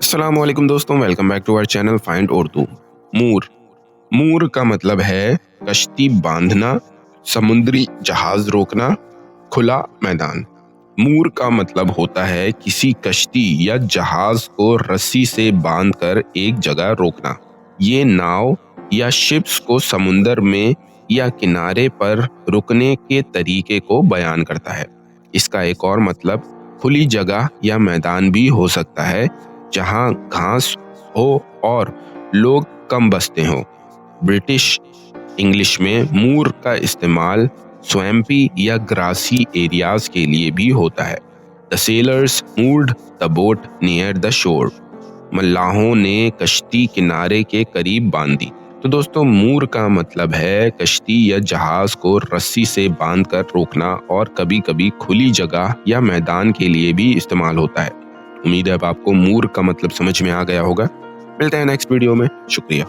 अस्सलामुअलैकुम दोस्तों, welcome back to our channel find Urdu. Moor moor का मतलब है कश्ती बांधना, समुद्री जहाज रोकना, खुला मैदान। मूर का मतलब होता है किसी कश्ती या जहाज को रस्सी से बांधकर एक जगह रोकना। ये नाव या शिप्स को समुंदर में या किनारे पर रुकने के तरीके को बयान करता है। इसका एक और मतलब खुली जगह या मैदान भी हो सकता है जहां घास हो और लोग कम बसते हों। ब्रिटिश इंग्लिश में मूर का इस्तेमाल स्वैम्पी या ग्रासी एरियाज के लिए भी होता है। The sailors moored the boat near the shore. मल्लाहों ने कश्ती किनारे के करीब बांधी। तो दोस्तों, मूर का मतलब है कश्ती या जहाज को रस्सी से बांधकर रोकना और कभी कभी खुली जगह या मैदान के लिए भी इस्तेमाल होता है। उम्मीद है अब आपको मूर का मतलब समझ में आ गया होगा। मिलते हैं नेक्स्ट वीडियो में। शुक्रिया।